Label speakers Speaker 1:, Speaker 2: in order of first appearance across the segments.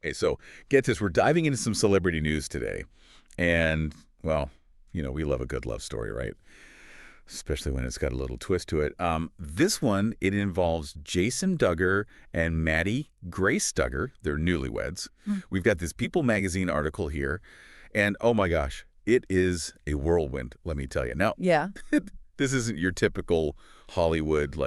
Speaker 1: Okay, so get this. We're diving into some celebrity news today. And, well, we love a good love story, right? Especially when it's got a little twist to it. This one, it involves Jason Duggar and Maddie Grace Duggar. They're newlyweds. We've got this People magazine article here. And, oh my gosh, it is a whirlwind, let me tell you. Now,
Speaker 2: Yeah.
Speaker 1: this isn't your typical Hollywood,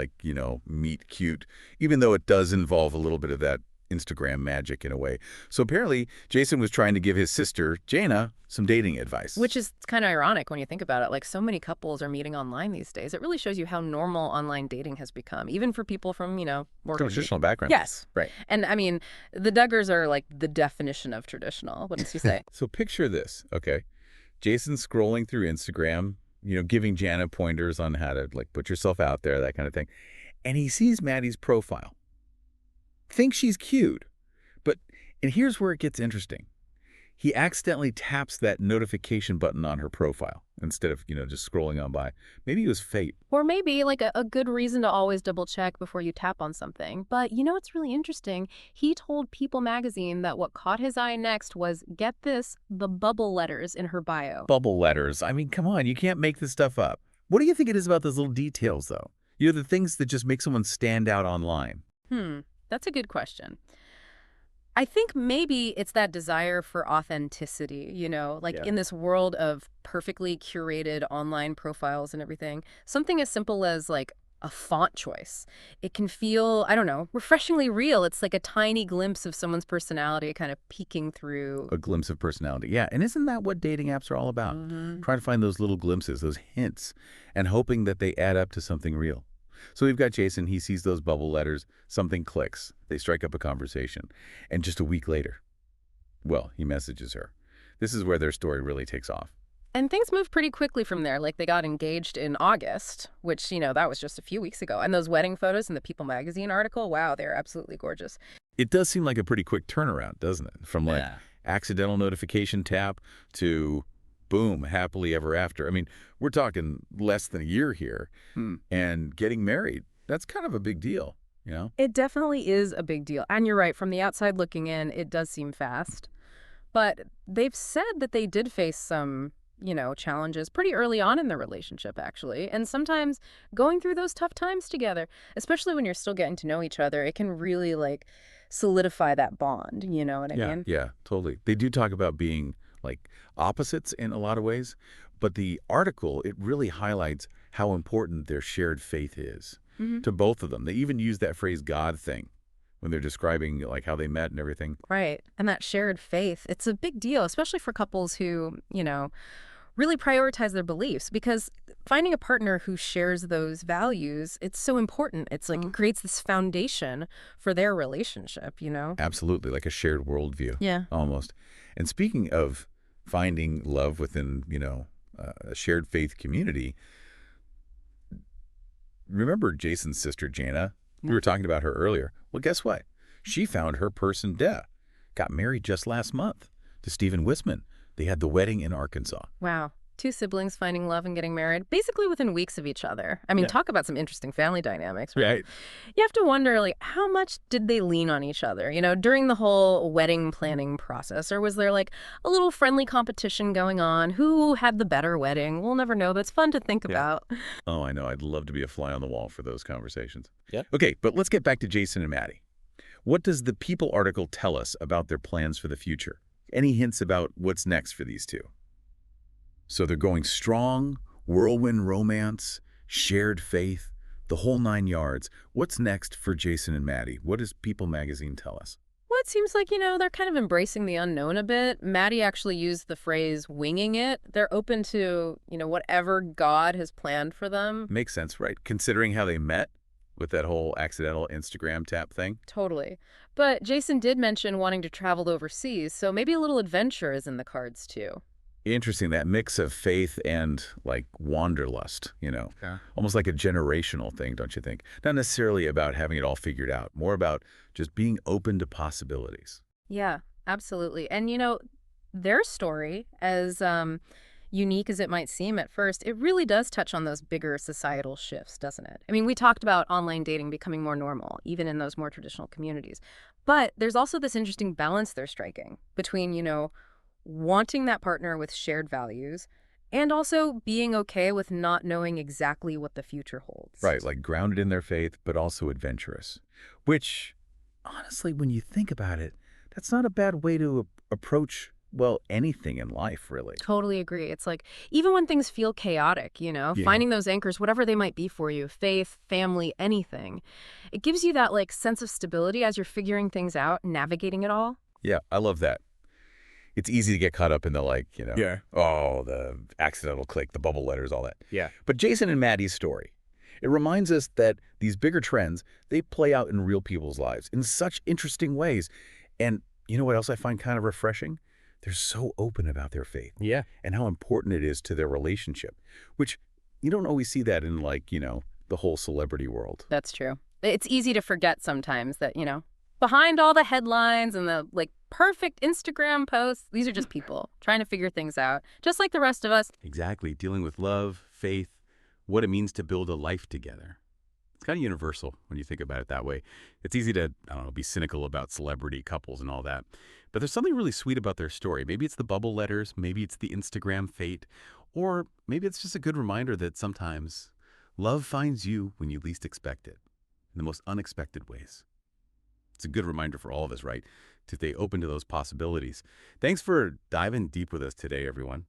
Speaker 1: meet cute, even though it does involve a little bit of that Instagram magic in a way. So apparently, Jason was trying to give his sister, Jana, some dating advice.
Speaker 2: Which is kind of ironic when you think about it. Like, so many couples are meeting online these days. It really shows you how normal online dating has become, even for people from, more
Speaker 1: traditional backgrounds.
Speaker 2: Yes.
Speaker 1: Right.
Speaker 2: And, I mean, the Duggars are, like, the definition of traditional, wouldn't you say?
Speaker 1: So picture this, okay? Jason scrolling through Instagram, giving Jana pointers on how to, put yourself out there, that kind of thing. And he sees Maddie's profile. Thinks she's cute. And here's where it gets interesting. He accidentally taps that notification button on her profile instead of, just scrolling on by. Maybe it was fate.
Speaker 2: Or maybe, like, a good reason to always double-check before you tap on something. But what's really interesting? He told People magazine that what caught his eye next was, get this, the bubble letters in her bio.
Speaker 1: Bubble letters. I mean, come on, you can't make this stuff up. What do you think it is about those little details, though? The things that just make someone stand out online.
Speaker 2: That's a good question. I think maybe it's that desire for authenticity, in this world of perfectly curated online profiles and everything. Something as simple as, a font choice. It can feel, I don't know, refreshingly real. It's like a tiny glimpse of someone's personality kind of peeking through.
Speaker 1: A glimpse of personality. Yeah, and isn't that what dating apps are all about? Trying to find those little glimpses, those hints, and hoping that they add up to something real. So we've got Jason. He sees those bubble letters. Something clicks. They strike up a conversation. And just a week later, well, he messages her. This is where their story really takes off.
Speaker 2: And things move pretty quickly from there. Like, they got engaged in August, which, that was just a few weeks ago. And those wedding photos in the People magazine article, wow, they're absolutely gorgeous.
Speaker 1: It does seem like a pretty quick turnaround, doesn't it? From, accidental notification tap to boom, happily ever after. I mean, we're talking less than a year here. And getting married, that's kind of a big deal,
Speaker 2: It definitely is a big deal. And you're right, from the outside looking in, it does seem fast. But they've said that they did face some, challenges pretty early on in their relationship, actually. And sometimes going through those tough times together, especially when you're still getting to know each other, it can really, solidify that bond. You know what I mean?
Speaker 1: Yeah, totally. They do talk about being opposites in a lot of ways, but the article, it really highlights how important their shared faith is to both of them. They even use that phrase God thing when they're describing how they met and everything.
Speaker 2: Right. And that shared faith, it's a big deal, especially for couples who, really prioritize their beliefs, because finding a partner who shares those values, it's so important. It's it creates this foundation for their relationship,
Speaker 1: Absolutely, like a shared worldview.
Speaker 2: Yeah.
Speaker 1: Almost. And speaking of finding love within, a shared faith community, remember Jason's sister, Jana? We were talking about her earlier. Well, guess what? She found her person, Dyo. Got married just last month to Stephen Wisman. They had the wedding in Arkansas.
Speaker 2: Wow. Two siblings finding love and getting married, basically within weeks of each other. I mean, talk about some interesting family dynamics.
Speaker 1: Right.
Speaker 2: You have to wonder, how much did they lean on each other, during the whole wedding planning process? Or was there, a little friendly competition going on? Who had the better wedding? We'll never know, but it's fun to think about.
Speaker 1: Oh, I know. I'd love to be a fly on the wall for those conversations.
Speaker 3: Yeah.
Speaker 1: Okay, but let's get back to Jason and Maddie. What does the People article tell us about their plans for the future? Any hints about what's next for these two? So they're going strong, whirlwind romance, shared faith, the whole 9 yards. What's next for Jason and Maddie? What does People magazine tell us?
Speaker 2: Well, it seems like, they're kind of embracing the unknown a bit. Maddie actually used the phrase winging it. They're open to, whatever God has planned for them.
Speaker 1: Makes sense, right? Considering how they met with that whole accidental Instagram tap thing.
Speaker 2: Totally. But Jason did mention wanting to travel overseas, so maybe a little adventure is in the cards, too.
Speaker 1: Interesting, that mix of faith and wanderlust,
Speaker 3: Yeah.
Speaker 1: Almost like a generational thing, don't you think? Not necessarily about having it all figured out, more about just being open to possibilities.
Speaker 2: Yeah, absolutely. And, their story, as unique as it might seem at first, it really does touch on those bigger societal shifts, doesn't it? I mean, we talked about online dating becoming more normal, even in those more traditional communities. But there's also this interesting balance they're striking between, wanting that partner with shared values and also being okay with not knowing exactly what the future holds.
Speaker 1: Right, like grounded in their faith, but also adventurous. Which, honestly, when you think about it, that's not a bad way to approach, well, anything in life, really.
Speaker 2: Totally agree. It's like, even when things feel chaotic,
Speaker 1: Yeah.
Speaker 2: finding those anchors, whatever they might be for you, faith, family, anything, it gives you that like sense of stability as you're figuring things out, navigating it all.
Speaker 1: Yeah, I love that. It's easy to get caught up in the
Speaker 3: Yeah.
Speaker 1: oh, the accidental click, the bubble letters, all that.
Speaker 3: Yeah.
Speaker 1: But Jason and Maddie's story, it reminds us that these bigger trends, they play out in real people's lives in such interesting ways. And you know what else I find kind of refreshing? They're so open about their faith
Speaker 3: Yeah.
Speaker 1: and how important it is to their relationship, which you don't always see that in the whole celebrity world.
Speaker 2: That's true. It's easy to forget sometimes that, behind all the headlines and the like perfect Instagram posts, these are just people trying to figure things out, just like the rest of us.
Speaker 3: Exactly. Dealing with love, faith, what it means to build a life together. It's kind of universal when you think about it that way. It's easy to, I don't know, be cynical about celebrity couples and all that. But there's something really sweet about their story. Maybe it's the bubble letters, maybe it's the Instagram fate, or maybe it's just a good reminder that sometimes love finds you when you least expect it, in the most unexpected ways. It's a good reminder for all of us, right? To stay open to those possibilities. Thanks for diving deep with us today, everyone.